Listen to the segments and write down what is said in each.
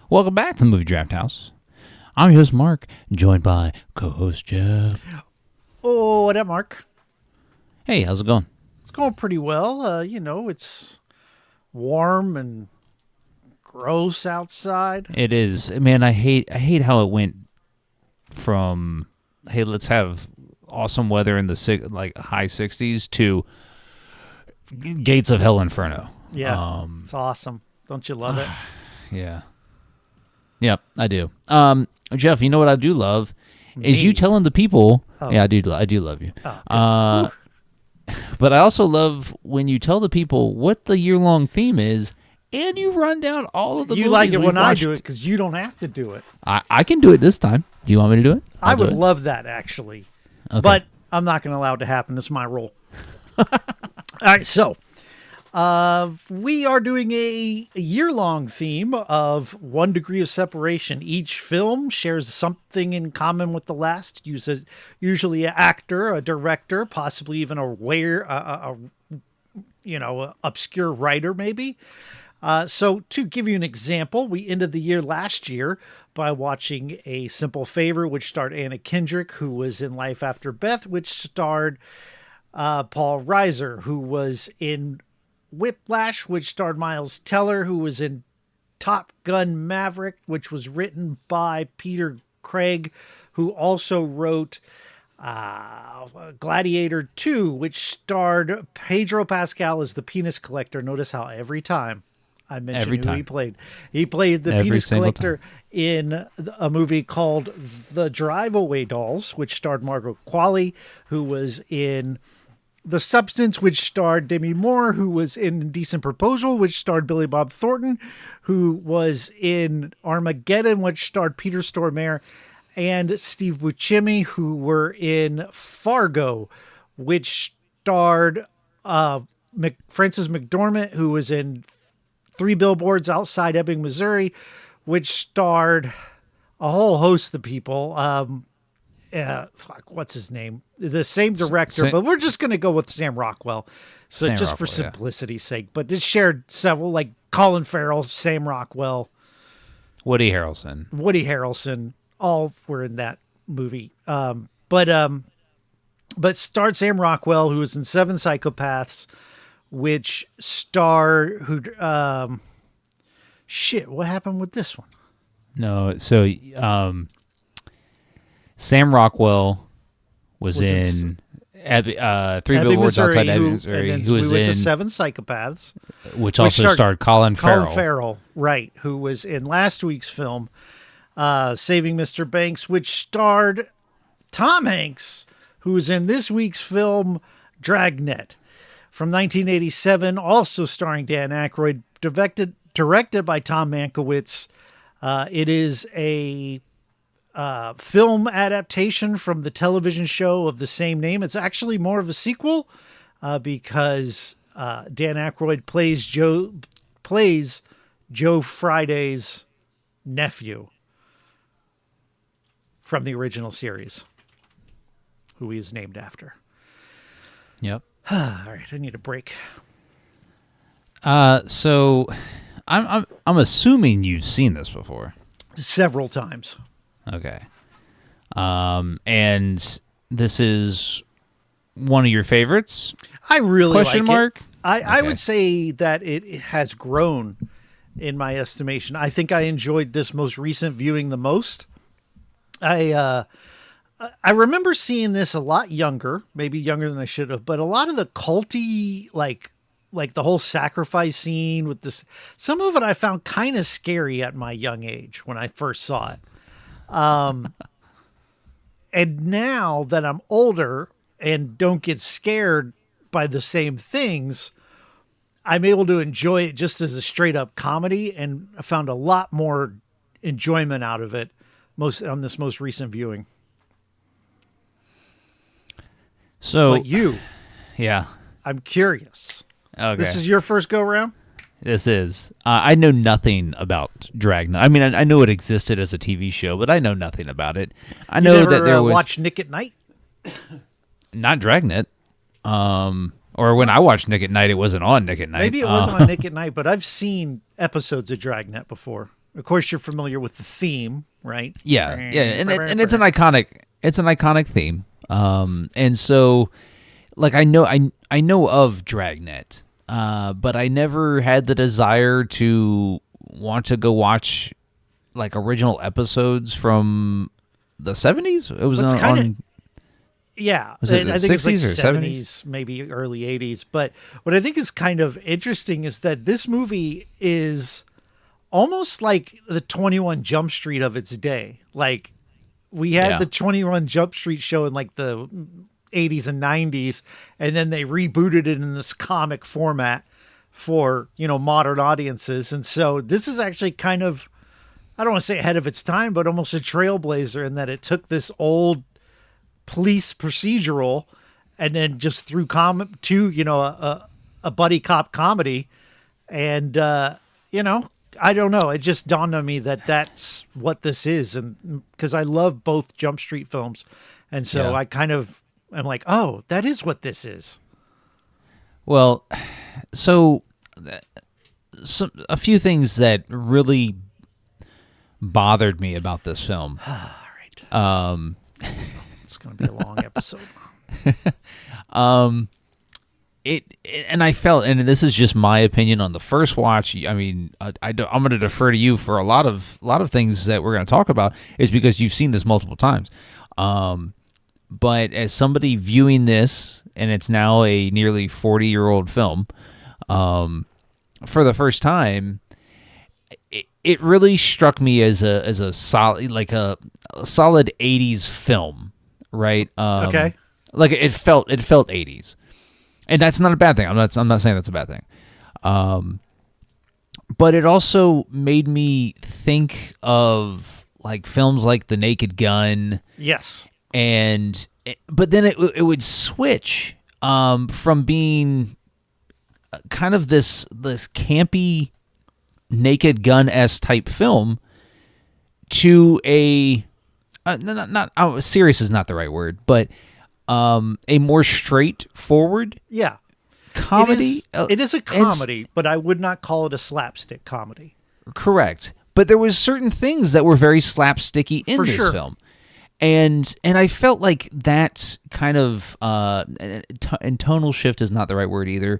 Welcome back to the Movie Draft House. I'm your host, Mark, joined by co-host Jeff. Oh, what up, Mark? Hey, how's it going? It's going pretty well. It's warm and gross outside. It is. Man, I hate how it went from, hey, let's have awesome weather in the high 60s to Gates of Hell Inferno. Yeah, it's awesome. Don't you love it? Yeah. Yep, I do. Jeff, you know what I do love is you telling the people. Oh. Yeah, I do love you. Oh, but I also love when you tell the people what the year-long theme is, and you run down all of the. You like it when I do it because you don't have to do it. I can do it this time. Do you want me to do it? I would love that actually, but I'm not going to allow it to happen. It's my role. All right, so. We are doing a year-long theme of 1 degree of separation. Each film shares something in common with the last. Usually an actor, a director, possibly even obscure writer maybe. So to give you an example, we ended the year last year by watching A Simple Favor, which starred Anna Kendrick, who was in Life After Beth, which starred Paul Reiser, who was in Whiplash, which starred Miles Teller, who was in Top Gun Maverick, which was written by Peter Craig, who also wrote Gladiator II, which starred Pedro Pascal as the penis collector. Notice how every time I mention who he played. He played the penis collector in a movie called The Drive-Away Dolls, which starred Margaret Qualley, who was in The Substance, which starred Demi Moore, who was in Indecent Proposal, which starred Billy Bob Thornton, who was in Armageddon, which starred Peter Stormare, and Steve Buscemi, who were in Fargo, which starred Frances McDormand, who was in 3 Billboards Outside Ebbing, Missouri, which starred a whole host of people. What's his name? The same director, but we're just going to go with Sam Rockwell. So just for simplicity's sake, but it shared several, like Colin Farrell, Sam Rockwell, Woody Harrelson, all were in that movie. But starred Sam Rockwell, who was in 7 Psychopaths, which starred what happened with this one? No, so Sam Rockwell was in 3 Billboards Outside Ebbing, Missouri. Who was in 7 Psychopaths, which also starred Colin Farrell. Colin Farrell, right? Who was in last week's film, Saving Mr. Banks, which starred Tom Hanks, who was in this week's film, Dragnet, from 1987, also starring Dan Akroyd, directed by Tom Mankiewicz. It is a film adaptation from the television show of the same name. It's actually more of a sequel because Dan Akroyd plays Joe Friday's nephew from the original series, who he is named after. Yep. All right, I need a break. So I'm assuming you've seen this before. Several times. Okay. And this is one of your favorites? I really Question mark? I would say that it has grown in my estimation. I think I enjoyed this most recent viewing the most. I remember seeing this a lot younger, maybe younger than I should have, but a lot of the culty, like the whole sacrifice scene with this, some of it I found kind of scary at my young age when I first saw it. And now that I'm older and don't get scared by the same things, I'm able to enjoy it just as a straight up comedy, and I found a lot more enjoyment out of it on this most recent viewing. So, but you, yeah, I'm curious. Okay. This is your first go round? This is. I know nothing about Dragnet. I mean, I know it existed as a TV show, but I know nothing about it. I know that there was. Watch Nick at Night? Not Dragnet. Or when I watched Nick at Night, it wasn't on Nick at Night. Maybe it wasn't on Nick at Night, but I've seen episodes of Dragnet before. Of course, you're familiar with the theme, right? Yeah, and it's an iconic theme. And so, like, I know of Dragnet, but I never had the desire to want to go watch like original episodes from the 70s. It was on. Yeah, was it I think 60s it's like or 70s, maybe early 80s. But what I think is kind of interesting is that this movie is almost like the 21 Jump Street of its day. Like, we had the 21 Jump Street show in like the 80s and 90s, and then they rebooted it in this comic format for, modern audiences. And so this is actually kind of, I don't want to say ahead of its time, but almost a trailblazer in that it took this old police procedural and then just threw a buddy cop comedy. And, I don't know. It just dawned on me that that's what this is. And because I love both Jump Street films. And so I kind of am like, oh, that is what this is. Well, so a few things that really bothered me about this film. All right. It's going to be a long episode. And I felt, and this is just my opinion on the first watch. I mean, I'm going to defer to you for a lot of things that we're going to talk about, is because you've seen this multiple times. But as somebody viewing this, and it's now a nearly 40-year-old film, for the first time, it really struck me as a solid, like a solid 80s film. Right. Okay. Like it felt 80s, and that's not a bad thing. I'm not saying that's a bad thing. But it also made me think of like films like The Naked Gun. Yes. But then it would switch from being kind of this campy Naked Gun-esque type film to a serious is not the right word, but a more straightforward comedy. It is a comedy, but I would not call it a slapstick comedy. Correct. But there was certain things that were very slapsticky in this film. And I felt like that kind of and tonal shift is not the right word either.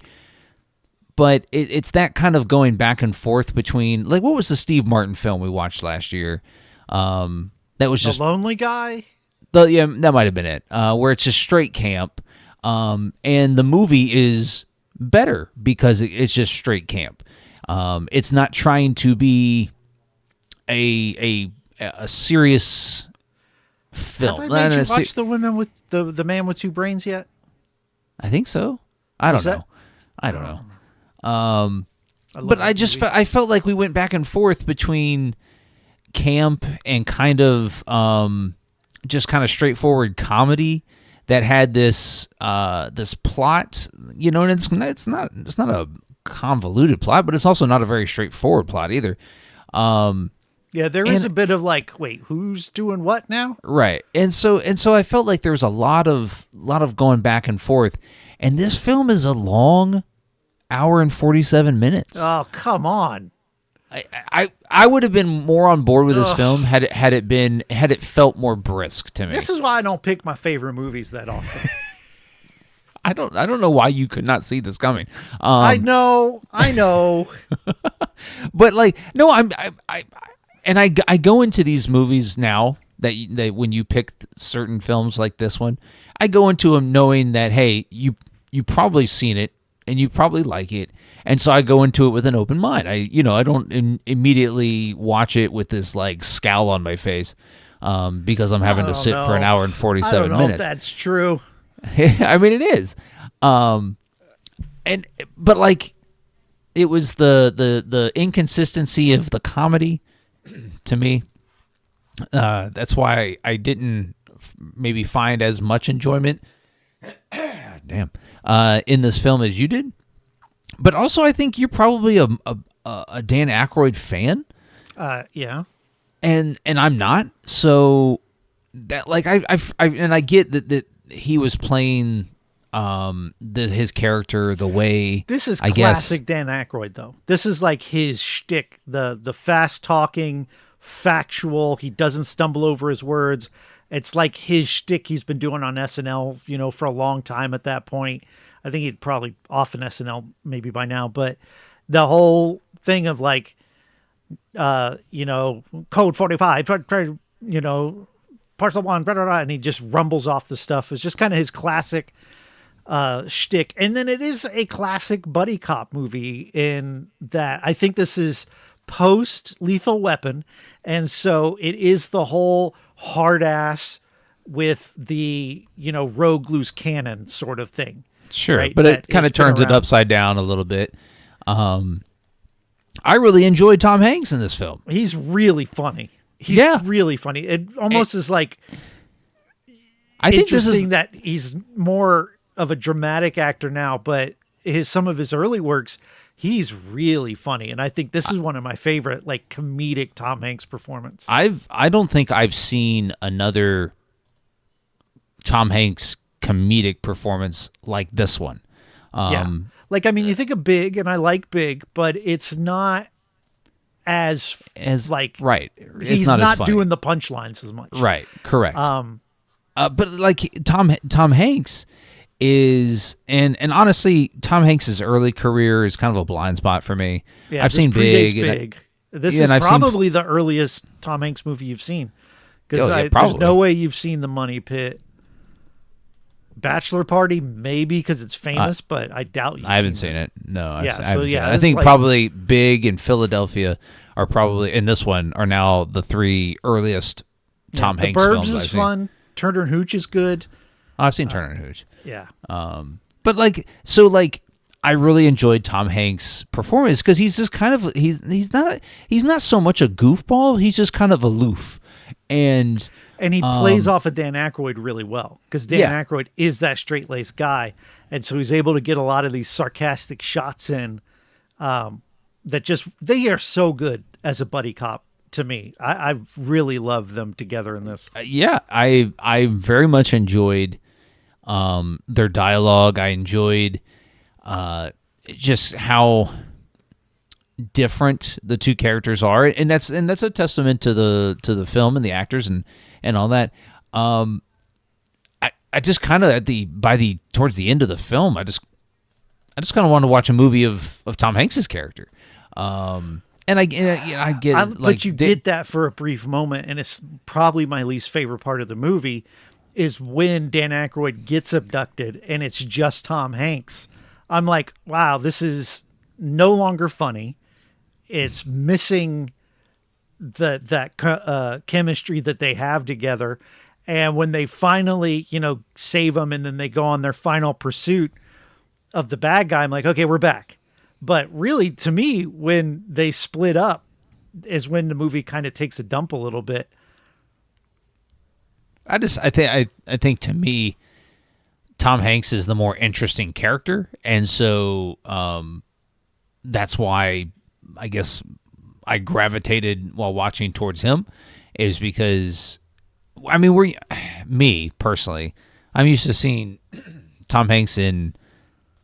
But it's that kind of going back and forth between, like, what was the Steve Martin film we watched last year? That was just The Lonely Guy. That might have been it. Where it's just straight camp, and the movie is better because it's just straight camp. It's not trying to be a serious film. Have I made you watch The Women with the Man with Two Brains yet? I think so. I don't know. But I felt like we went back and forth between camp and kind of just kind of straightforward comedy that had this plot, and it's not a convoluted plot, but it's also not a very straightforward plot either. There is a bit of like, wait, who's doing what now? Right. And so I felt like there was a lot of going back and forth, and this film is a long hour and 47 minutes. Oh, come on. I would have been more on board with this film had it felt more brisk to me. This is why I don't pick my favorite movies that often. I don't know why you could not see this coming. I know. But like, no, I go into these movies now that when you pick certain films like this one, I go into them knowing that, hey, you probably seen it and you probably like it. And so I go into it with an open mind. I don't immediately watch it with this like scowl on my face because I'm having to sit for an hour and 47 minutes. I don't know if that's true. I mean, it is. But like, it was the inconsistency of the comedy to me. That's why I didn't maybe find as much enjoyment in this film as you did. But also, I think you're probably a Dan Akroyd fan. Yeah. And I'm not. So that, like, I get that he was playing his character, the way this is I classic guess, Dan Akroyd though. This is like his shtick, the fast talking, factual. He doesn't stumble over his words. It's like his shtick he's been doing on SNL, for a long time at that point. I think he'd probably off an SNL maybe by now, but the whole thing of like, code 45, parcel one, blah, blah, blah, and he just rumbles off the stuff. It's just kind of his classic shtick. And then it is a classic buddy cop movie in that I think this is post Lethal Weapon. And so it is the whole hard ass with the, rogue loose cannon sort of thing. Sure. Right? But it kind of turns it upside down a little bit. I really enjoyed Tom Hanks in this film. He's really funny. He's really funny. It almost is like I think this is that he's more of a dramatic actor now, but some of his early works, he's really funny. And I think this is one of my favorite like comedic Tom Hanks performance. I don't think I've seen another Tom Hanks comedic performance like this one. Like, I mean, you think of Big, and I like Big, but it's not as like right. He's not not as funny. doing the punchlines as much. Right. Correct. But like Tom Hanks is, and honestly, Tom Hanks's early career is kind of a blind spot for me. Yeah, I've seen Big. This is probably the earliest Tom Hanks movie you've seen, because there's no way you've seen The Money Pit. Bachelor Party, maybe because it's famous, but I doubt I haven't seen it. No, I haven't seen it. I think like, probably Big and Philadelphia are probably, in this one, are now the three earliest Tom Hanks films. The Burbs is fun. Turner and Hooch is good. I've seen Turner and Hooch. Yeah. But I really enjoyed Tom Hanks' performance because he's just kind of he's not so much a goofball. He's just kind of aloof. And he plays off of Dan Akroyd really well, because Dan Akroyd is that straight-laced guy, and so he's able to get a lot of these sarcastic shots in that they are so good as a buddy cop to me. I really love them together in this. I very much enjoyed their dialogue. I enjoyed just how different the two characters are, and that's a testament to the film and the actors and all that. I just kind of towards the end of the film, I just kind of wanted to watch a movie of Tom Hanks's character. And I get but you get that for a brief moment, and it's probably my least favorite part of the movie is when Dan Akroyd gets abducted and it's just Tom Hanks. I'm like, wow, this is no longer funny. It's missing that chemistry that they have together. And when they finally, save him, and then they go on their final pursuit of the bad guy, I'm like, okay, we're back. But really, to me, when they split up is when the movie kind of takes a dump a little bit. I think to me, Tom Hanks is the more interesting character. And so that's why I guess I gravitated while watching towards him, is because, I mean, me personally, I'm used to seeing Tom Hanks in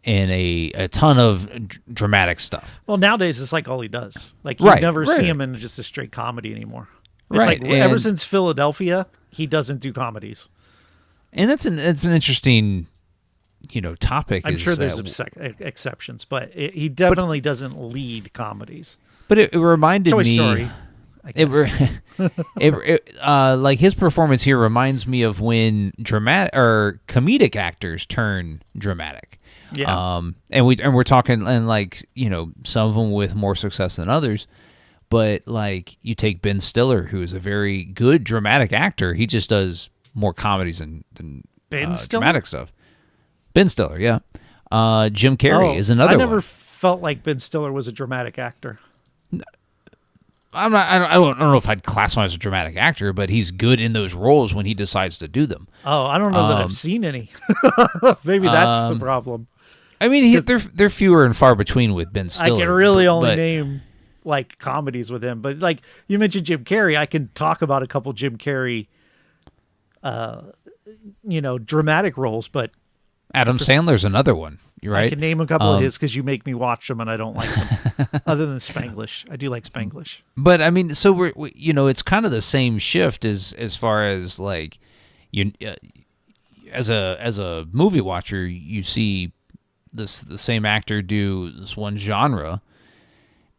a ton of dramatic stuff. Well, nowadays it's like all he does. Like you never see him in just a straight comedy anymore. It's like ever since Philadelphia, he doesn't do comedies. And it's an interesting, topic. I'm sure there's exceptions, but he definitely doesn't lead comedies. But it reminded Toy me. Story, like his performance here reminds me of when dramatic or comedic actors turn dramatic. Yeah. And we're talking, and some of them with more success than others. But like you take Ben Stiller, who is a very good dramatic actor. He just does more comedies than dramatic stuff. Ben Stiller, yeah. Jim Carrey is another one. I never felt like Ben Stiller was a dramatic actor. I don't know if I'd classify him as a dramatic actor, but he's good in those roles when he decides to do them. Oh, I don't know that I've seen any. Maybe that's the problem. I mean, they're fewer and far between with Ben Stiller. I can really only name like comedies with him, but like you mentioned Jim Carrey, I can talk about a couple Jim Carrey, dramatic roles, but Adam Sandler's another one. You're right. I can name a couple of his because you make me watch them and I don't like them. Other than Spanglish, I do like Spanglish. But I mean, so we it's kind of the same shift as far as like you as a movie watcher, you see the same actor do this one genre,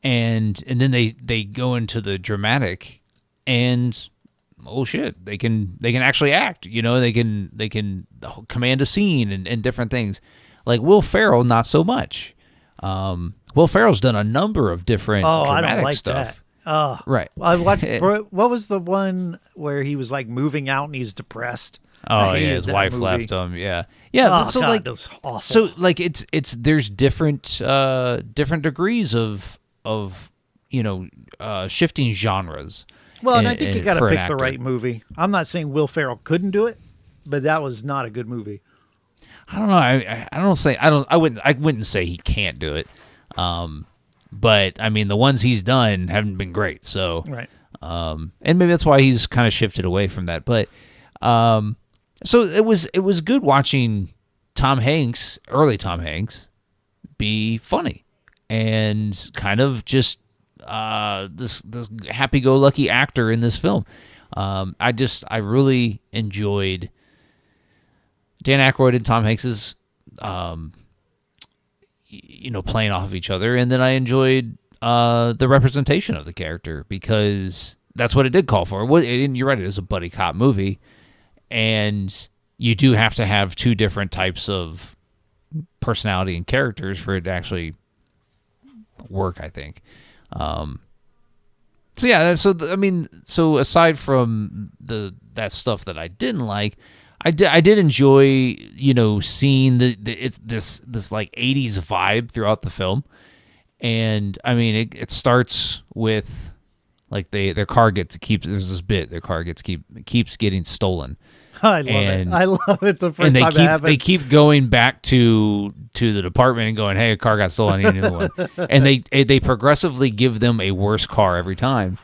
and then they go into the dramatic, and oh shit, they can actually act. They can command a scene and different things. Like Will Ferrell, not so much. Will Ferrell's done a number of different dramatic I don't like stuff. That. Right. I watched. What was the one where he was like moving out and he's depressed? Oh yeah, his wife left him. Yeah. Oh, so God, like, that was awful. So like it's there's different degrees of shifting genres. Well, and I think you got to pick the right movie. I'm not saying Will Ferrell couldn't do it, but that was not a good movie. I don't know. I wouldn't say he can't do it. But I mean, the ones he's done haven't been great. So, right. And maybe that's why he's kind of shifted away from that. But, so it was good watching early Tom Hanks, be funny and kind of just this happy-go-lucky actor in this film. I really enjoyed Dan Akroyd and Tom Hanks's, playing off of each other, and then I enjoyed the representation of the character because that's what it did call for. And you're right, it is a buddy cop movie, and you do have to have two different types of personality and characters for it to actually work, I think. So aside from that stuff that I didn't like, I did enjoy, seeing this like 80s vibe throughout the film. And I mean, it starts with like their car there's this bit, their car keeps getting stolen. I love it. The first time it happened. They keep going back to the department and going, "Hey, a car got stolen. I need a new one." And they progressively give them a worse car every time,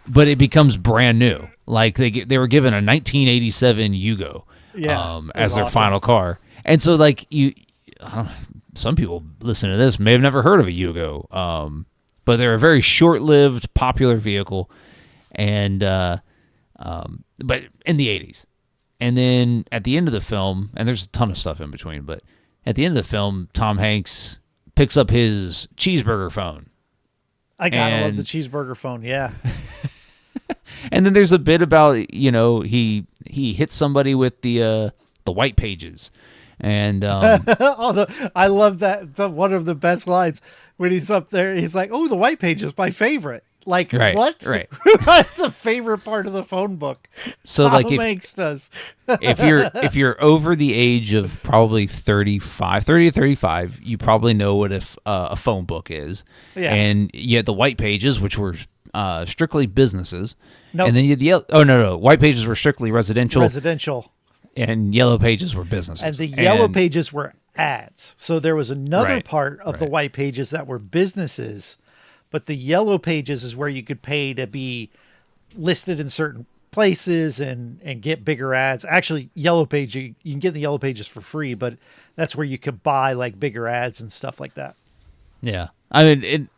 but it becomes brand new. Like they were given a 1987 Yugo, as their final car. And so like some people listening to this may have never heard of a Yugo, but they're a very short-lived, popular vehicle, and but in the 80s. And then at the end of the film, and there's a ton of stuff in between, but at the end of the film, Tom Hanks picks up his cheeseburger phone. I gotta love the cheeseburger phone, yeah. And then there's a bit about, he hits somebody with the white pages. And I love that. One of the best lines when he's up there, he's like, "Oh, the white page is my favorite." Like, right, what? Right. That's the favorite part of the phone book. So Tom like Hanks does. if you're over the age of probably 30 to 35, you probably know what a phone book is. Yeah. And you had the white pages, which were strictly businesses. No. And then you had the white pages were strictly residential. And yellow pages were businesses. And the yellow pages were ads. So there was another part of the white pages that were businesses. But the yellow pages is where you could pay to be listed in certain places and get bigger ads. Actually, yellow page, you can get the yellow pages for free, but that's where you could buy like bigger ads and stuff like that. Yeah. I mean,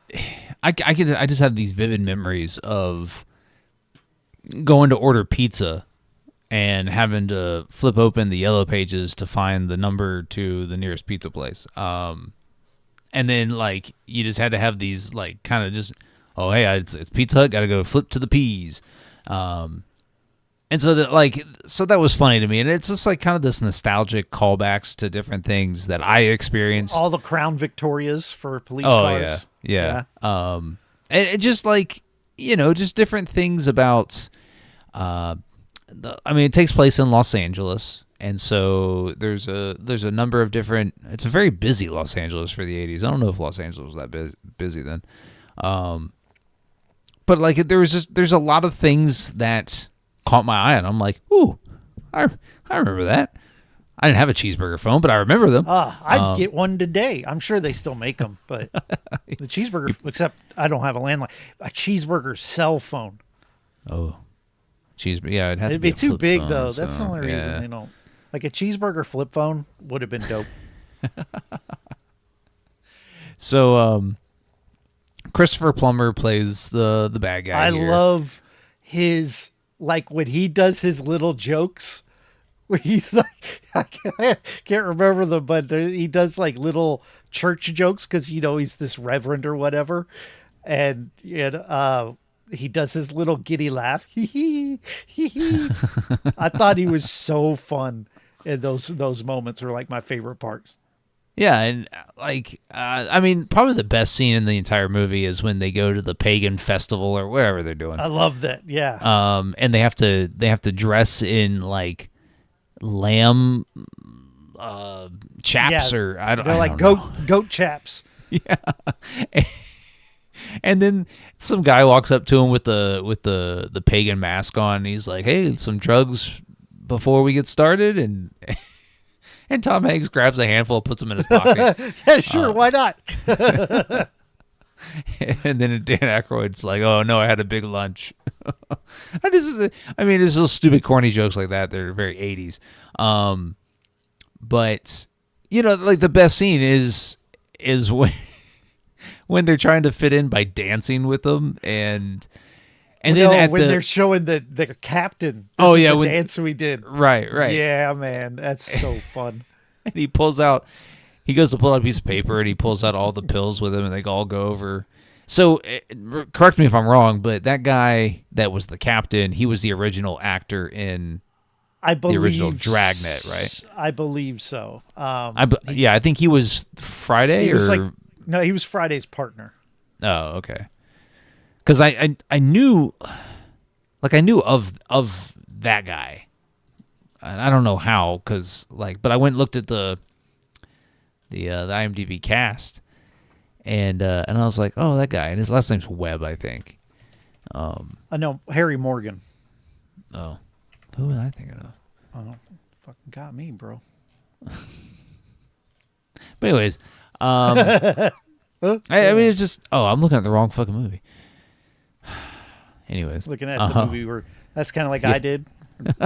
I just have these vivid memories of going to order pizza and having to flip open the yellow pages to find the number to the nearest pizza place. And then, like, you just had to have these, like, kind of just, oh, hey, it's Pizza Hut, got to go flip to the P's. And so that was funny to me. And it's just, like, kind of this nostalgic callbacks to different things that I experienced. All the Crown Victorias for police cars. Yeah. And it just, like, just different things about, it takes place in Los Angeles. And so there's a number of different. It's a very busy Los Angeles for the 80s. I don't know if Los Angeles was that busy then, but like there's a lot of things that caught my eye, and I'm like, ooh, I remember that. I didn't have a cheeseburger phone, but I remember them. I'd get one today. I'm sure they still make them, but the cheeseburger. Except I don't have a landline. A cheeseburger cell phone. Oh, cheeseburger. Yeah, it'd be too big phone, though. so, that's the only reason they don't. Like a cheeseburger flip phone would have been dope. So, Christopher Plummer plays the bad guy. I here. love his, like, when he does his little jokes, where he's like, I can't remember them, but he does like little church jokes because, he's this reverend or whatever. And he does his little giddy laugh. I thought he was so fun. And those moments are like my favorite parts. Yeah, and probably the best scene in the entire movie is when they go to the pagan festival or whatever they're doing. I love that. Yeah. And they have to dress in like lamb chaps, or I don't. They're like goat chaps. Yeah. And then some guy walks up to him with the pagan mask on. And he's like, "Hey, some drugs before we get started," and Tom Hanks grabs a handful, puts them in his pocket. Yeah, sure, why not? And then Dan Aykroyd's like, "Oh no, I had a big lunch." There's little stupid, corny jokes like that. They're very 80s. But like the best scene is when they're trying to fit in by dancing with them, and then when they're showing the captain. The dance we did. Right. Yeah, man, that's so fun. And he goes to pull out a piece of paper, and he pulls out all the pills with him, and they all go over. So, correct me if I'm wrong, but that guy that was the captain, he was the original actor in the original Dragnet, right? I believe so. I think he was Friday, he was Friday's partner. Oh, okay. Because I knew of that guy, and I don't know how, but I went and looked at the IMDb cast, and I was like, oh, that guy, and his last name's Webb, I think. I know Harry Morgan. Oh, who was I thinking of? Oh, fucking got me, bro. But anyways, it's just, I'm looking at the wrong fucking movie. Anyways, looking at the movie that's kind of like I did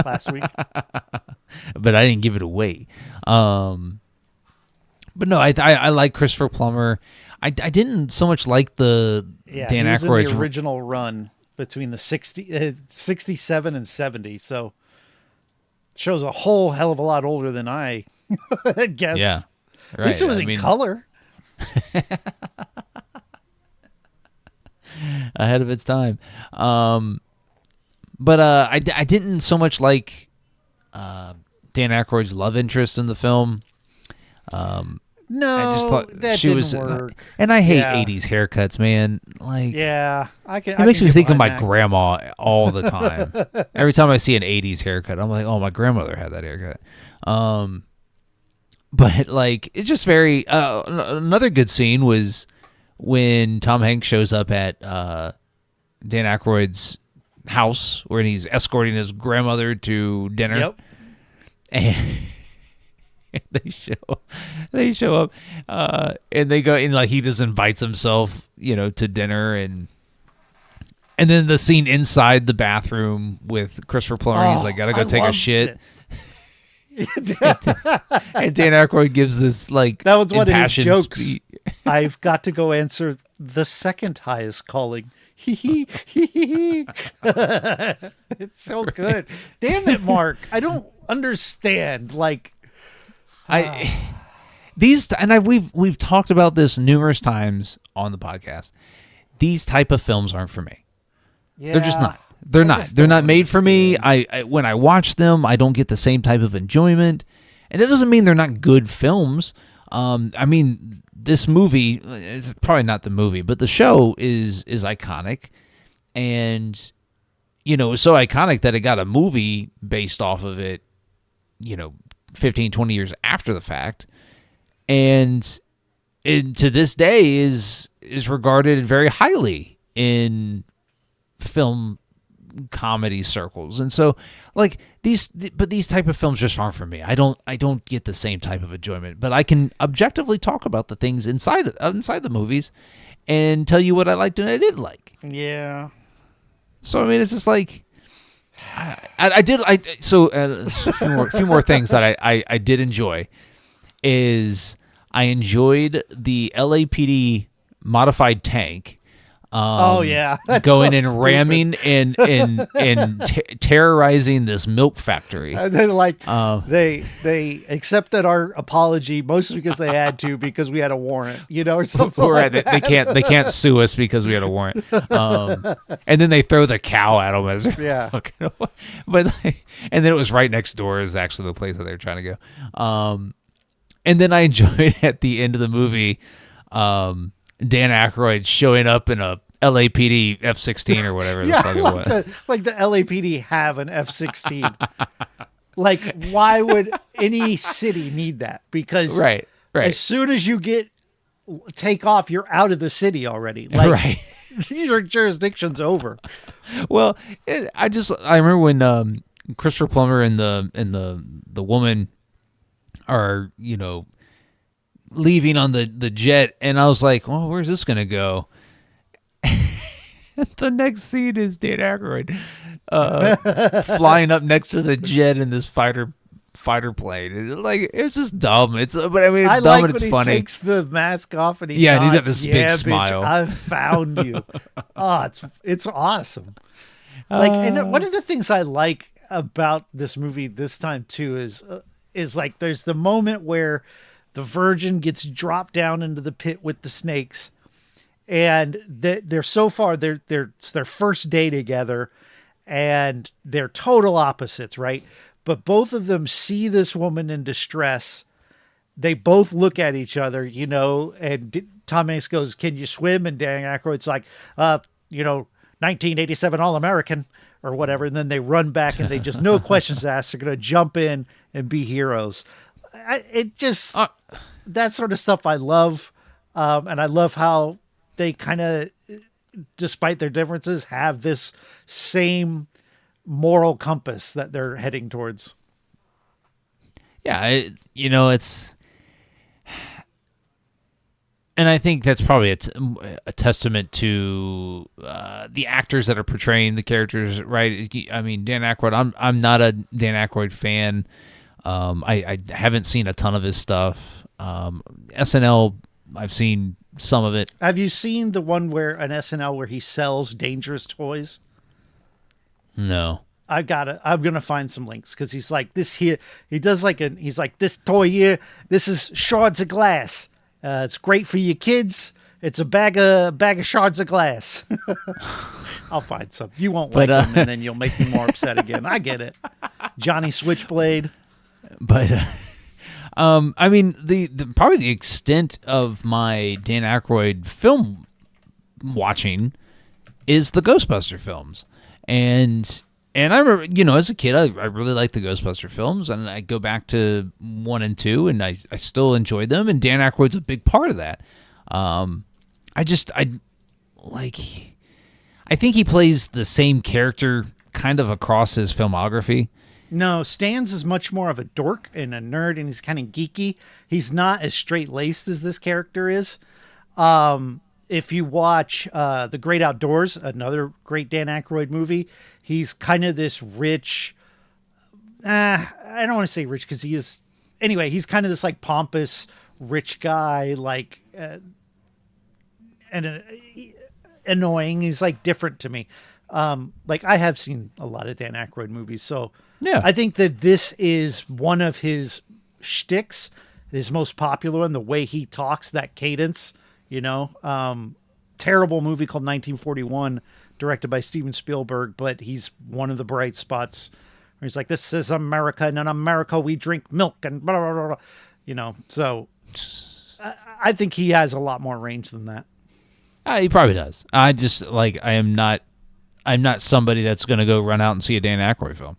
last week, but I didn't give it away. But no, I like Christopher Plummer. I didn't so much like the Dan Aykroyd. In the original run between the 67 and 70, so shows a whole hell of a lot older than I guessed. Yeah, right. At least it was in color. Ahead of its time. But I didn't so much like Dan Aykroyd's love interest in the film. No, I just thought that she was work. And I hate 80s haircuts, man. Like, yeah, it makes me think of my grandma all the time. Every time I see an 80s haircut, I'm like, oh, my grandmother had that haircut. But like, it's just very another good scene was when Tom Hanks shows up at Dan Aykroyd's house, where he's escorting his grandmother to dinner. Yep. And they show up, and they go, and like he just invites himself, to dinner, and then the scene inside the bathroom with Christopher Plummer. He's like, gotta go take a shit. And Dan Aykroyd gives this like that was one of his jokes. Speech. I've got to go answer the second highest calling. It's so good. Damn it, Mark. I don't understand. Like, we've talked about this numerous times on the podcast. These type of films aren't for me. Yeah, they're just not. They're not. They're not made for me. I when I watch them, I don't get the same type of enjoyment, and it doesn't mean they're not good films. This movie is probably not the movie, but the show is iconic, and so iconic that it got a movie based off of it. 15, 20 years after the fact, and to this day is regarded very highly in film comedy circles. And so like these type of films just aren't for me. I don't get the same type of enjoyment, but I can objectively talk about the things inside the movies and tell you what I liked and I didn't like. Yeah. So it's just like I did. A few more things that I did enjoy is I enjoyed the LAPD modified tank. Oh yeah, going so and stupid. ramming and terrorizing this milk factory. And then they accepted our apology mostly because they had to, because we had a warrant, or something. Right, they can't sue us because we had a warrant. And then they throw the cow at them as yeah. But and then it was right next door is actually the place that they were trying to go. And then I enjoyed at the end of the movie, Dan Akroyd showing up in a LAPD F-16 or whatever the fuck it was. Like the LAPD have an F-16. Like, why would any city need that? Because right. as soon as you take off, you're out of the city already. Like, right. Your jurisdiction's over. Well, I remember when Christopher Plummer and the woman are leaving on the jet, and I was like, well, where's this gonna go? The next scene is Dan Akroyd flying up next to the jet in this fighter plane. It's just dumb. It's dumb and it's funny. He takes the mask off and and he's got this big smile. Bitch, I found you. It's awesome. And one of the things I like about this movie this time too is like there's the moment where the Virgin gets dropped down into the pit with the snakes, and they're so far it's their first day together, and they're total opposites, right? But both of them see this woman in distress. They both look at each other, and Tom Hanks goes, "Can you swim?" And Dan Aykroyd's like, 1987 All-American or whatever. And then they run back and they just, no questions asked, they're going to jump in and be heroes. That sort of stuff I love. And I love how they kind of, despite their differences, have this same moral compass that they're heading towards. Yeah, it's... And I think that's probably a testament to the actors that are portraying the characters, right? I mean, Dan Akroyd. I'm not a Dan Akroyd fan. I haven't seen a ton of his stuff. SNL, I've seen some of it. Have you seen the one where an SNL where he sells dangerous toys? No. I'm gonna find some links because he's like this here. He does he's like, this toy here. This is shards of glass. It's great for your kids. It's a bag of shards of glass. I'll find some. You won't like them, and then you'll make me more upset again. I get it. Johnny Switchblade. But I mean, the probably the extent of my Dan Akroyd film watching is the Ghostbuster films, and I remember, as a kid, I really liked the Ghostbuster films, and I go back to 1 and 2, and I still enjoyed them, and Dan Aykroyd's a big part of that. I think he plays the same character kind of across his filmography. No, Stan's is much more of a dork and a nerd, and he's kind of geeky. He's not as straight-laced as this character is. If you watch The Great Outdoors, another great Dan Aykroyd movie, he's kind of this rich, I don't want to say rich because he is, anyway, he's kind of this like pompous, rich guy, like, and annoying. He's like different to me. Like I have seen a lot of Dan Aykroyd movies, so yeah, I think that this is one of his shticks, his most popular one, the way he talks, that cadence. Terrible movie called 1941, directed by Steven Spielberg, but he's one of the bright spots where he's like, this is America, and in America we drink milk and blah, blah, blah. So I think he has a lot more range than that. He probably does. I just I'm not somebody that's going to go run out and see a Dan Aykroyd film.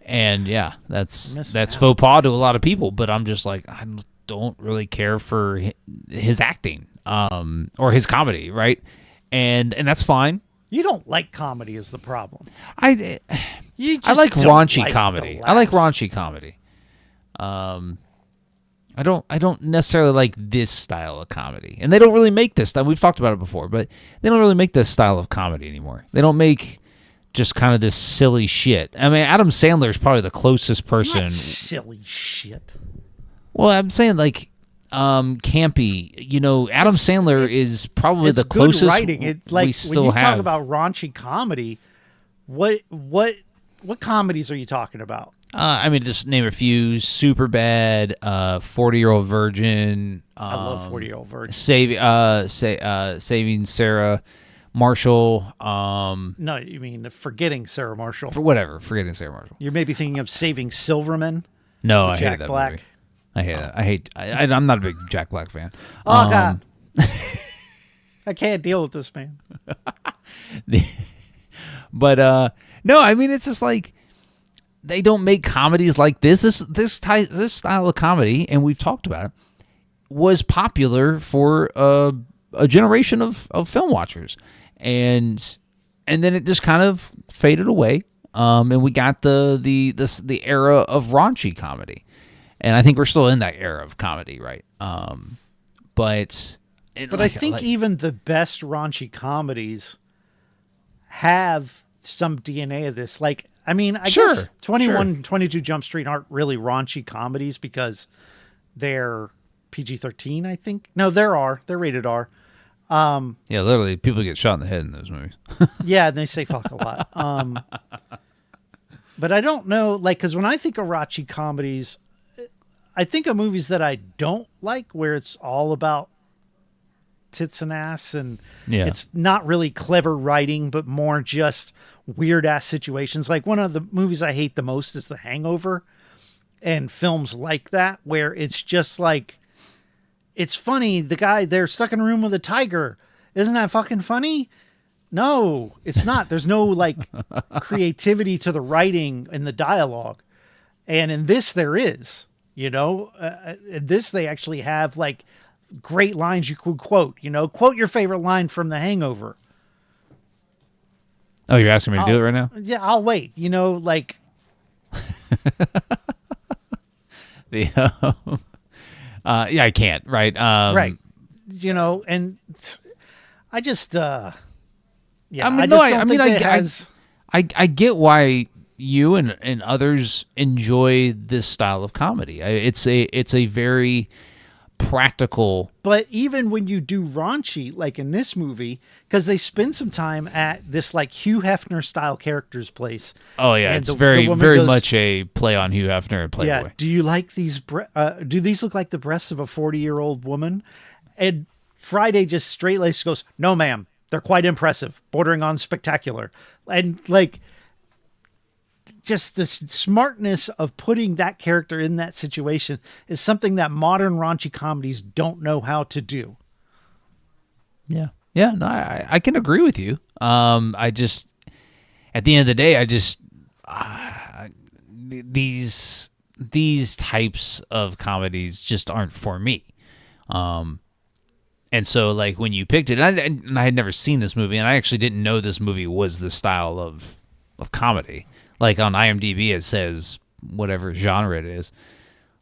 And yeah, that's faux pas to a lot of people, but I'm just like, I don't really care for his acting or his comedy, right? And that's fine. You don't like comedy is the problem. I like raunchy comedy. I like raunchy comedy. I don't necessarily like this style of comedy. And they don't really make this style. We've talked about it before, but they don't really make this style of comedy anymore. They don't make just kind of this silly shit. I mean, Adam Sandler is probably the closest person. It's not silly shit. Well, I'm saying like campy. You know, Adam Sandler is probably the closest writing. we still when you have. talk about raunchy comedy, what comedies are you talking about? I mean, just name a few: Superbad, 40-Year-Old Virgin. I love 40-Year-Old Virgin. Saving Sarah Marshall. No, you mean Forgetting Sarah Marshall. Forgetting Sarah Marshall. You're maybe thinking of Saving Silverman. No, I hated Jack that Black. movie. I hate it. I'm not a big Jack Black fan. Oh God, I can't deal with this man. But no, I mean, it's just like they don't make comedies like this. This style of comedy, and we've talked about it, was popular for a generation of film watchers, and then it just kind of faded away. And we got the era of raunchy comedy, and I think we're still in that era of comedy, right? But I think even the best raunchy comedies have some DNA of this. Like, I mean, I guess 22 Jump Street aren't really raunchy comedies because they're PG-13, I think. No, they're rated R. Yeah, literally, people get shot in the head in those movies. Yeah, and they say fuck a lot. But I don't know, like, because when I think of raunchy comedies, I think of movies that I don't like, where it's all about tits and ass, and it's not really clever writing, but more just weird ass situations. Like, one of the movies I hate the most is The Hangover, and films like that, where it's just like, it's funny, the guy, they're stuck in a room with a tiger. Isn't that fucking funny? No, it's not. There's no like creativity to the writing and the dialogue. And in this, there is, you know, in this, they actually have like great lines you could quote, you know, quote your favorite line from The Hangover. Oh, you're asking me to do it right now? Yeah, I'll wait. You know, like. Yeah, I can't. Right. Right. You know, and I just, yeah, I mean, I get why you and others enjoy this style of comedy. It's a very practical. But even when you do raunchy, like in this movie, because they spend some time at this like Hugh Hefner style character's place. Oh yeah, it's very goes, much a play on Hugh Hefner and Playboy. Yeah. Do you like these? Do these look like the breasts of a 40-year-old woman? And Friday just straight laced goes, "No, ma'am. They're quite impressive, bordering on spectacular." And like, just the smartness of putting that character in that situation is something that modern raunchy comedies don't know how to do. Yeah. Yeah, no, I can agree with you. I just, at the end of the day, I just, these types of comedies just aren't for me. And so, like, when you picked it, and I had never seen this movie, and I actually didn't know this movie was the style of comedy. Like, on IMDb, it says whatever genre it is.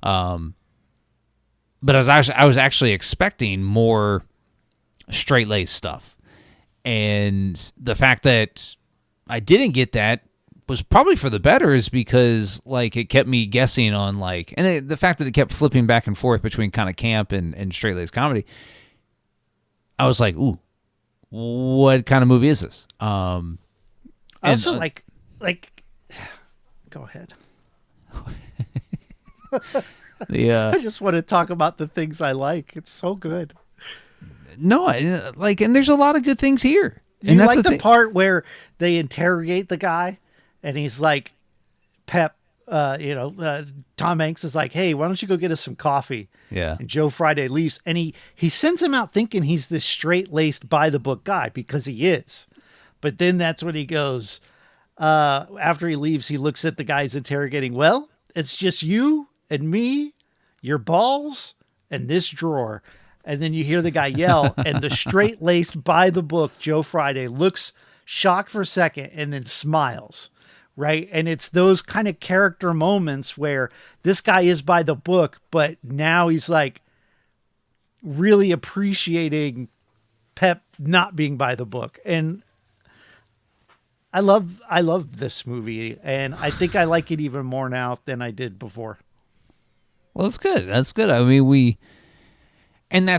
But I was actually expecting more straight-laced stuff. And the fact that I didn't get that was probably for the better, is because, like, it kept me guessing on, like, and the fact that it kept flipping back and forth between kind of camp and straight-laced comedy, I was like, ooh, what kind of movie is this? Also, like, go ahead. I just want to talk about the things I like. It's so good. No, like, and there's a lot of good things here. And you like the part where they interrogate the guy, and he's like, Tom Hanks is like, "Hey, why don't you go get us some coffee?" Yeah. And Joe Friday leaves, and he sends him out thinking he's this straight-laced, by-the-book guy, because he is. But then that's when he goes, after he leaves, he looks at the guys interrogating. "Well, it's just you and me, your balls, and this drawer." And then you hear the guy yell, and the straight-laced, by-the-book Joe Friday looks shocked for a second and then smiles, right? And it's those kind of character moments where this guy is by the book, but now he's like really appreciating Pep not being by the book. And I love this movie, and I think I like it even more now than I did before. Well, that's good. That's good. I mean, and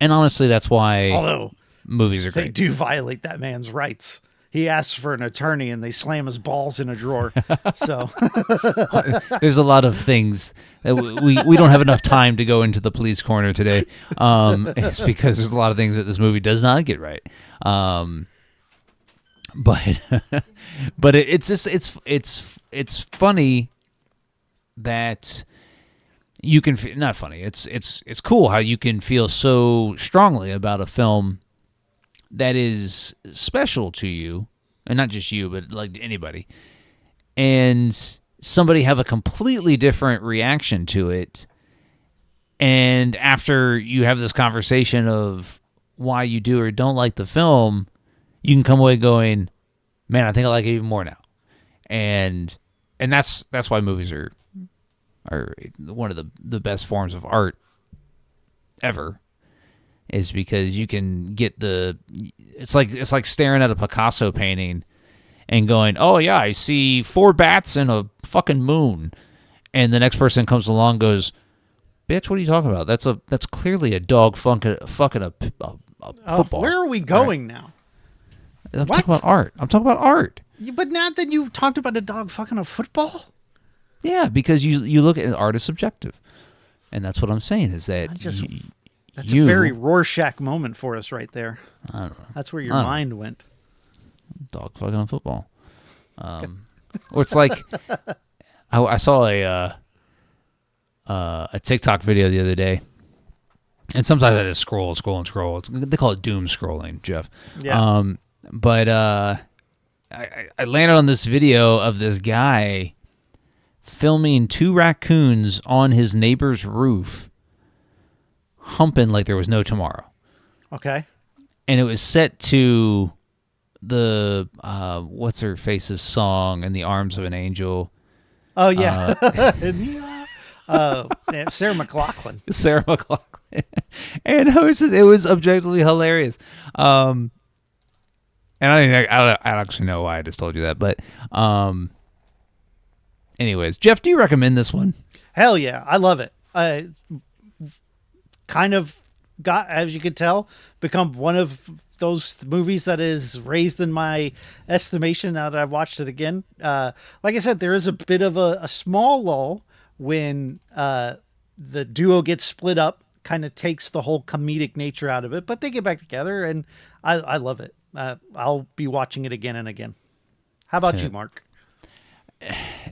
honestly, that's why Although movies are they great. do violate that man's rights. He asks for an attorney, and they slam his balls in a drawer. So there's a lot of things that we don't have enough time to go into the police corner today. It's because there's a lot of things that this movie does not get right. But it's funny that you can not funny. It's cool how you can feel so strongly about a film that is special to you, and not just you, but like anybody, and somebody have a completely different reaction to it. And after you have this conversation of why you do or don't like the film, you can come away going, man, I think I like it even more now. And that's why movies are one of the best forms of art ever, is because you can get it's like staring at a Picasso painting and going, oh yeah, I see 4 bats and a fucking moon. And the next person comes along and goes, bitch, what are you talking about? That's clearly a dog fucking a football. Where are we going now? I'm talking about art. But not that you talked about a dog fucking a football? Yeah, because you look at art as subjective. And that's what I'm saying is that that's a very Rorschach moment for us right there. I don't know. That's where your mind went. Dog fucking on football. Or it's like I saw a TikTok video the other day, and sometimes I just scroll. They call it doom scrolling, Jeff. Yeah. But I landed on this video of this guy filming 2 raccoons on his neighbor's roof, humping like there was no tomorrow. Okay. And it was set to the what's her face's song, "In the Arms of an Angel." Oh yeah. Sarah McLachlan. Sarah McLachlan. And it was objectively hilarious. And I don't actually know why I just told you that, but anyways, Jeff, do you recommend this one? Hell yeah, I love it. I kind of got, as you could tell, become one of those movies that is raised in my estimation now that I've watched it again. Like I said, there is a bit of a small lull when the duo gets split up, kind of takes the whole comedic nature out of it, but they get back together, and I love it. I'll be watching it again and again. How about you, Mark?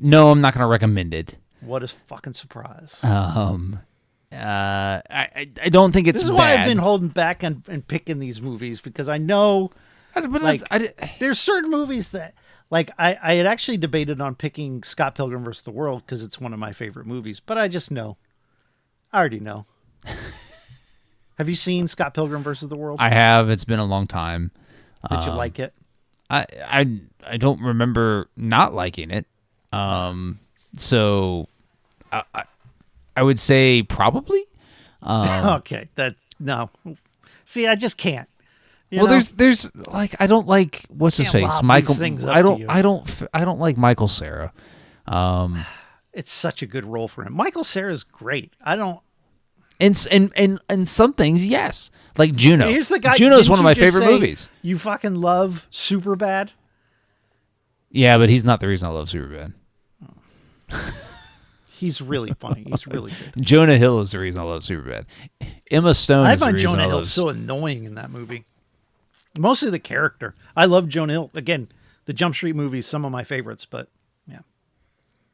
No, I'm not going to recommend it. What a fucking surprise. I don't think it's bad. This is why I've been holding back and picking these movies, because I know there's certain movies that, like, I had actually debated on picking Scott Pilgrim vs. the World because it's one of my favorite movies, but I just know. I already know. Have you seen Scott Pilgrim vs. the World? I have. It's been a long time. Did you like it? I don't remember not liking it. So I would say probably. Okay, no. See, I just can't. There's like, I don't like, what's his face, Michael. I don't like Michael Cera. It's such a good role for him. Michael Cera's great. I don't. And some things, yes, like Juno. Here's the guy. Juno's one of my favorite movies. You fucking love Superbad? Yeah, but he's not the reason I love Superbad. He's really funny. He's really good. Jonah Hill is the reason I love Superbad. Emma Stone is the reason Jonah Hill so annoying in that movie. Mostly the character. I love Jonah Hill. Again, the Jump Street movies, some of my favorites, but yeah.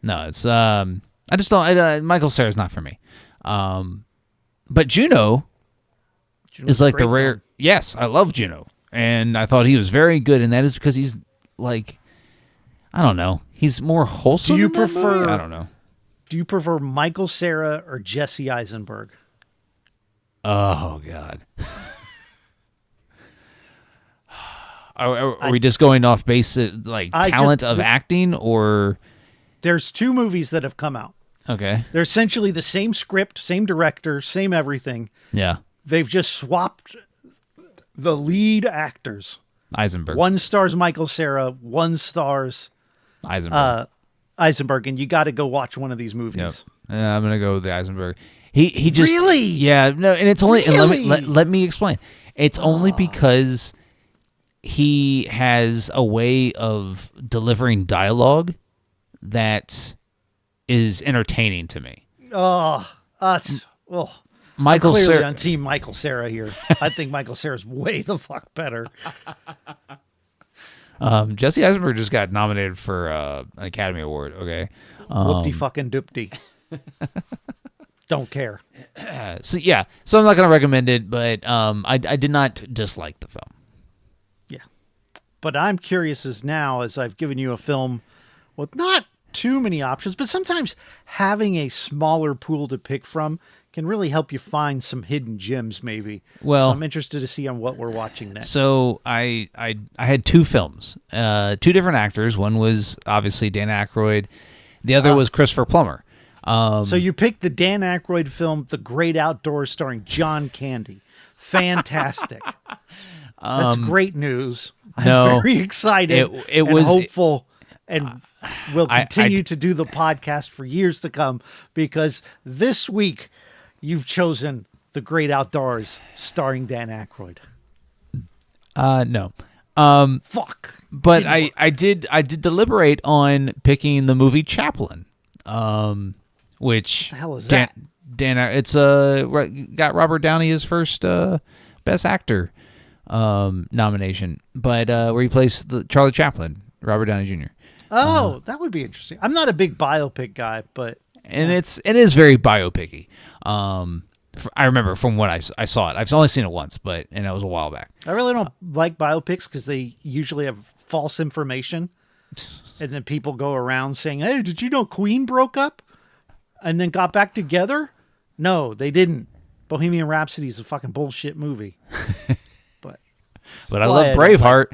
No, it's I just don't. Michael Cera's not for me. But Juno is like the rare. Film. Yes, I love Juno, and I thought he was very good, and that is because he's like, I don't know, he's more wholesome. Do you prefer? I don't know. Do you prefer Michael Cera or Jesse Eisenberg? Oh God. Are we just going off basic talent of acting, or? There's 2 movies that have come out. Okay. They're essentially the same script, same director, same everything. Yeah. They've just swapped the lead actors. Eisenberg. 1 stars Michael Cera, 1 stars Eisenberg, and you got to go watch one of these movies. Yep. Yeah, I'm gonna go with the Eisenberg. He just really, yeah, no, and it's only really? and let me explain. It's only because he has a way of delivering dialogue that is entertaining to me. Michael Cera on team Michael Cera here. I think Michael Cera's way the fuck better. Jesse Eisenberg just got nominated for an Academy Award. Okay, whoopty fucking doopty. Don't care. So I'm not going to recommend it, but I did not dislike the film. Yeah, but I'm curious as I've given you a film with not too many options, but sometimes having a smaller pool to pick from can really help you find some hidden gems, maybe. Well, so I'm interested to see on what we're watching next. So I had 2 films, 2 different actors. One was obviously Dan Akroyd. The other was Christopher Plummer. So you picked the Dan Akroyd film, The Great Outdoors, starring John Candy. Fantastic. That's great news. I'm very excited and hopeful, and we'll continue to do the podcast for years to come, because this week you've chosen The Great Outdoors starring Dan Akroyd. No. Fuck. But I did deliberate on picking the movie Chaplin. Which what the hell is that? It's got Robert Downey his first Best Actor nomination, but where he plays Charlie Chaplin, Robert Downey Jr. Oh, that would be interesting. I'm not a big biopic guy, but it is very biopic-y. I remember from when I saw it. I've only seen it once, and that was a while back. I really don't like biopics because they usually have false information, and then people go around saying, "Hey, did you know Queen broke up and then got back together?" No, they didn't. Bohemian Rhapsody is a fucking bullshit movie. But I love Braveheart.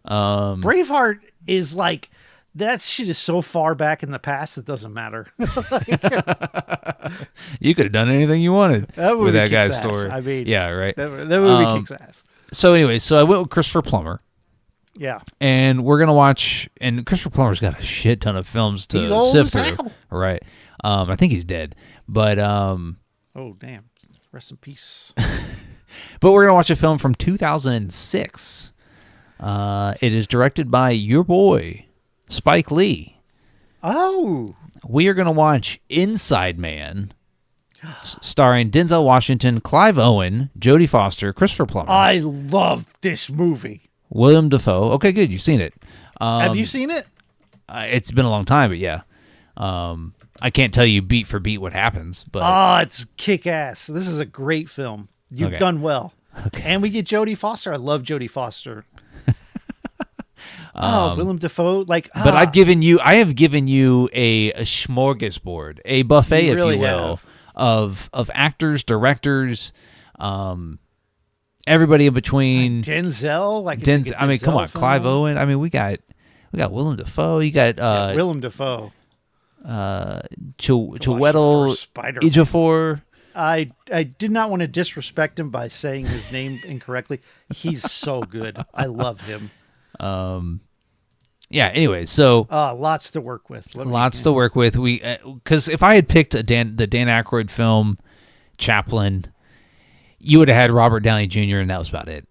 Braveheart is like, that shit is so far back in the past it doesn't matter. You could have done anything you wanted with that guy's story. I mean, yeah, right. That movie kicks ass. So anyway, I went with Christopher Plummer. Yeah. And we're gonna watch. And Christopher Plummer's got a shit ton of films to sift through. Right. I think he's dead. But oh damn! Rest in peace. But we're gonna watch a film from 2006. It is directed by your boy Spike Lee. Oh. We are gonna watch Inside Man, starring Denzel Washington, Clive Owen, Jodie Foster, Christopher Plummer. I love this movie. William Dafoe. Okay, good. You've seen it. Have you seen it? It's been a long time, but yeah. I can't tell you beat for beat what happens, but it's kick-ass. This is a great film. You've done well. Okay. And we get Jodie Foster. I love Jodie Foster. Willem Dafoe. But I have given you a smorgasbord, a buffet, if you will, of actors, directors, everybody in between. Denzel. I mean, come on, Clive Owen. I mean, we got Willem Dafoe. You got Willem Dafoe. Chiwetel Ejiofor. I did not want to disrespect him by saying his name incorrectly. He's so good. I love him. Yeah. Anyway, so lots to work with. We because if I had picked the Dan Akroyd film, Chaplin, you would have had Robert Downey Jr. and that was about it.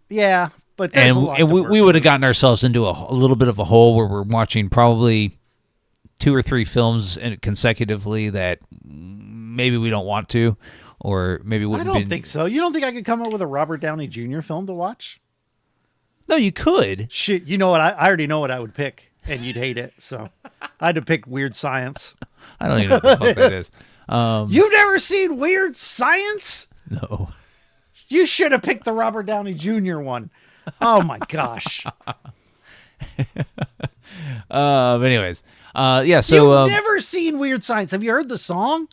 Yeah, but we would have gotten ourselves into a little bit of a hole where we're watching probably 2 or 3 films consecutively that maybe we don't want to, or maybe wouldn't. I don't think so. You don't think I could come up with a Robert Downey Jr. film to watch? No, you could. Shit, you know what? I already know what I would pick, and you'd hate it. So I had to pick Weird Science. I don't even know what the fuck that is. You've never seen Weird Science? No. You should have picked the Robert Downey Jr. one. Oh my gosh. Anyways, yeah. So you've never seen Weird Science? Have you heard the song?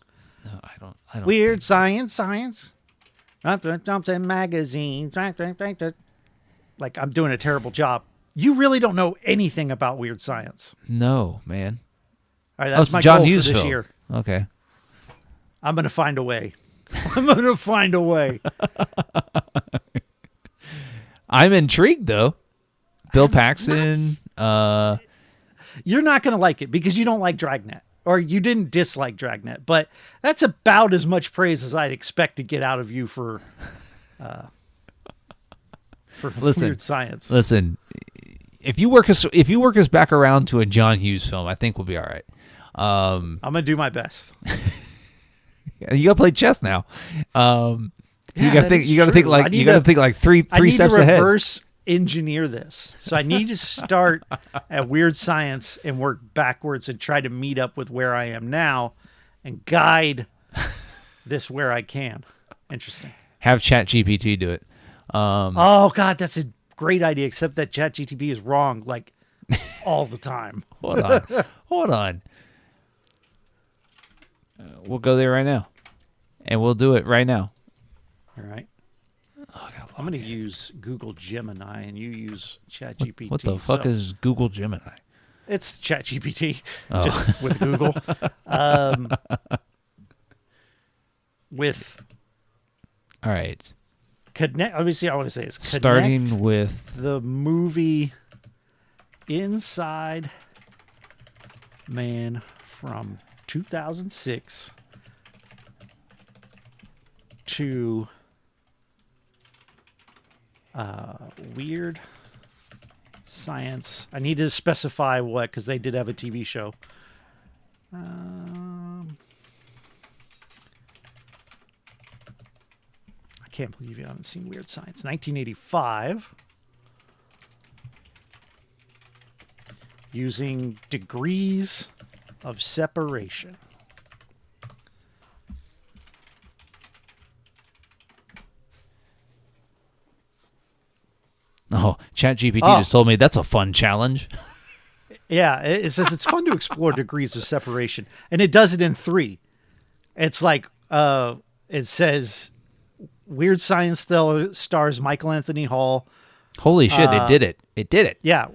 No, I don't. Weird Science. Something magazine. Like, I'm doing a terrible job. You really don't know anything about Weird Science. No, man. All right, that's my goal for this year. Okay. I'm going to find a way. I'm intrigued though. Bill Paxton. You're not going to like it because you don't like Dragnet, or you didn't dislike Dragnet, but that's about as much praise as I'd expect to get out of you for Weird Science. Listen, if you work us back around to a John Hughes film, I think we'll be all right. I'm gonna do my best. You gotta play chess now. You gotta think like three steps ahead. I need to reverse engineer this, so I need to start at Weird Science and work backwards and try to meet up with where I am now, and guide this where I can. Interesting. Have ChatGPT do it. Oh God, that's a great idea. Except that ChatGPT is wrong, like all the time. Hold on. We'll go there right now, and we'll do it right now. All right. Oh, I'm going to use Google Gemini, and you use ChatGPT. What the fuck is Google Gemini? It's ChatGPT, just with Google. With. All right. Let me see. I want to say it's starting with the movie Inside Man from 2006 to Weird Science. I need to specify what, because they did have a TV show. I can't believe you haven't seen Weird Science. 1985. Using degrees of separation. Oh, ChatGPT just told me that's a fun challenge. Yeah, it says it's fun to explore degrees of separation, and it does it in 3. It's like it says Weird Science stars Michael Anthony Hall. Holy shit! It did it. It did it. Yeah,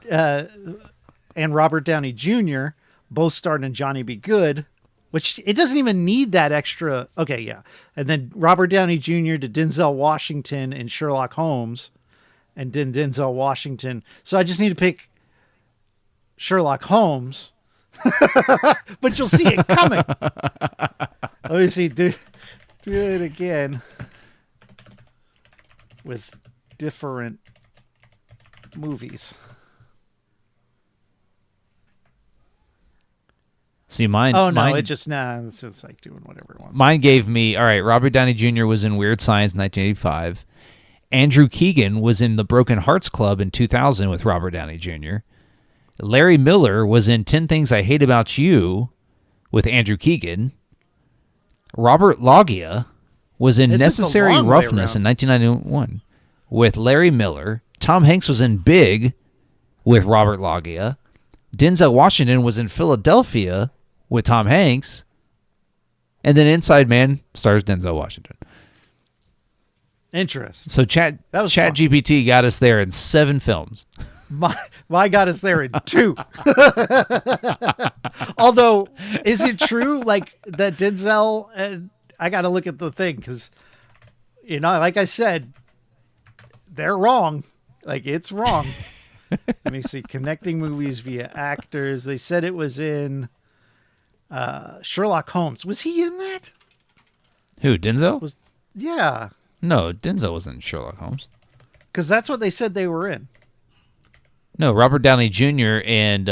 and Robert Downey Jr. both starred in Johnny Be Good, which it doesn't even need that extra. Okay, yeah, and then Robert Downey Jr. to Denzel Washington in Sherlock Holmes. And then Denzel Washington. So I just need to pick Sherlock Holmes. But you'll see it coming. Let me see. Do it again. With different movies. See, mine. Oh, no. It's like doing whatever it wants. Mine gave me, all right, Robert Downey Jr. was in Weird Science in 1985. Andrew Keegan was in the Broken Hearts Club in 2000 with Robert Downey Jr. Larry Miller was in 10 Things I Hate About You with Andrew Keegan. Robert Loggia was in Necessary Roughness in 1991 with Larry Miller. Tom Hanks was in Big with Robert Loggia. Denzel Washington was in Philadelphia with Tom Hanks. And then Inside Man stars Denzel Washington. Interesting. So ChatGPT got us there in 7 films. My got us there in 2. Although, is it true like that Denzel? And I got to look at the thing because, like I said, they're wrong. Like it's wrong. Let me see. Connecting movies via actors. They said it was in Sherlock Holmes. Was he in that? Who, Denzel? Yeah. No, Denzel wasn't in Sherlock Holmes. Because that's what they said they were in. No, Robert Downey Jr. and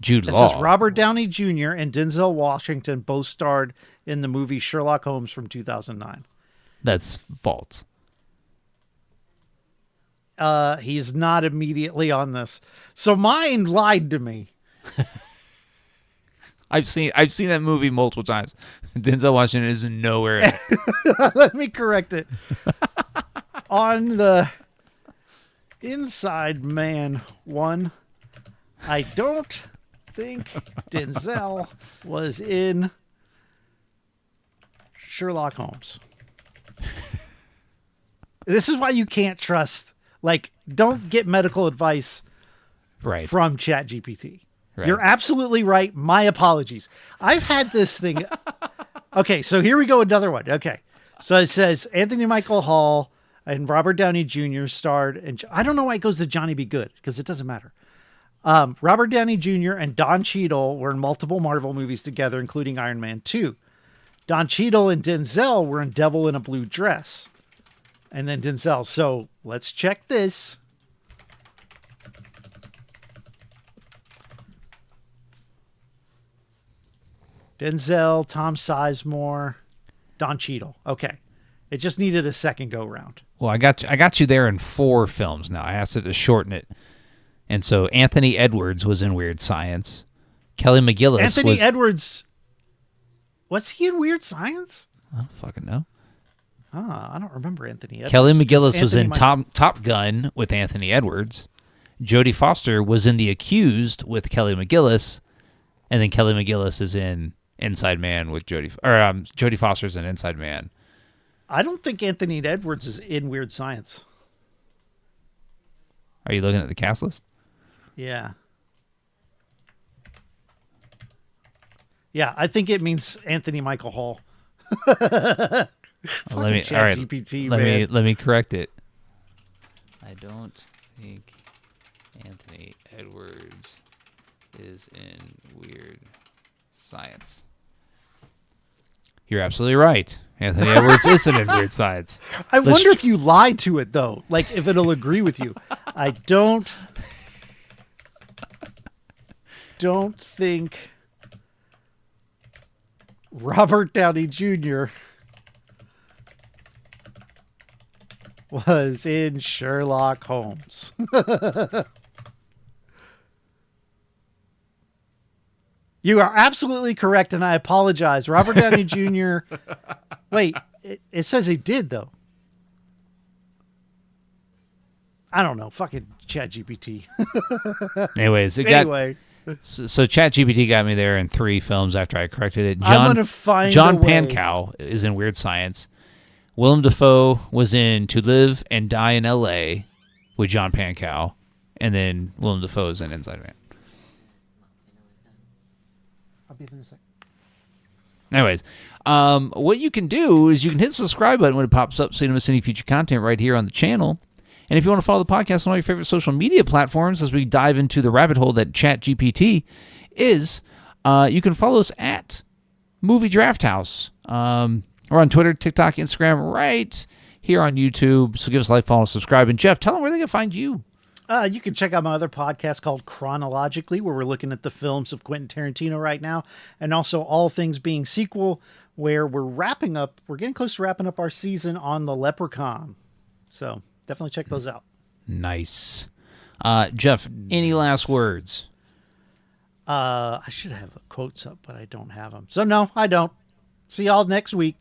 Jude Law. It says Robert Downey Jr. and Denzel Washington both starred in the movie Sherlock Holmes from 2009. That's false. He's not immediately on this. So mine lied to me. I've seen that movie multiple times. Denzel Washington is nowhere in it. Let me correct it. On the Inside Man 1, I don't think Denzel was in Sherlock Holmes. This is why you can't trust, don't get medical advice from ChatGPT. Right. You're absolutely right. My apologies. I've had this thing. Okay, so here we go. Another one. Okay. So it says Anthony Michael Hall, And Robert Downey Jr. starred, and I don't know why it goes to Johnny Be Good, because it doesn't matter. Robert Downey Jr. and Don Cheadle were in multiple Marvel movies together, including Iron Man 2. Don Cheadle and Denzel were in Devil in a Blue Dress. And then Denzel. So let's check this. Denzel, Tom Sizemore, Don Cheadle. Okay. It just needed a second go round. Well, I got you there in 4 films now. I asked it to shorten it. And so Anthony Edwards was in Weird Science. Kelly McGillis Edwards, was he in Weird Science? I don't fucking know. I don't remember Anthony Edwards. Kelly McGillis was in Top Gun with Anthony Edwards. Jodie Foster was in The Accused with Kelly McGillis. And then Kelly McGillis is in Inside Man with Jodie Foster's in Inside Man. I don't think Anthony Edwards is in Weird Science. Are you looking at the cast list? Yeah. Yeah, I think it means Anthony Michael Hall. Let me correct it. I don't think Anthony Edwards is in Weird Science. You're absolutely right. Anthony Edwards isn't in Weird Science. I wonder if you lied to it, though. Like, if it'll agree with you. I don't think Robert Downey Jr. was in Sherlock Holmes. You are absolutely correct, and I apologize. Robert Downey Jr. Wait, it says he did, though. I don't know. Fucking ChatGPT. Anyways, so ChatGPT got me there in 3 films after I corrected it. John Pankow is in Weird Science. Willem Dafoe was in To Live and Die in L.A. with John Pankow, and then Willem Dafoe is in Inside Man. I'll be there in a second. Anyways, what you can do is you can hit the subscribe button when it pops up so you don't miss any future content right here on the channel. And if you want to follow the podcast on all your favorite social media platforms as we dive into the rabbit hole that ChatGPT is, you can follow us at Movie Draft House. We're on Twitter, TikTok, Instagram, right here on YouTube. So give us a like, follow, subscribe. And Jeff, tell them where they can find you. You can check out my other podcast called Chronologically, where we're looking at the films of Quentin Tarantino right now, and also All Things Being Sequel, where we're getting close to wrapping up our season on The Leprechaun. So definitely check those out. Nice. Jeff, any last words? I should have quotes up, but I don't have them. So no, I don't. See y'all next week.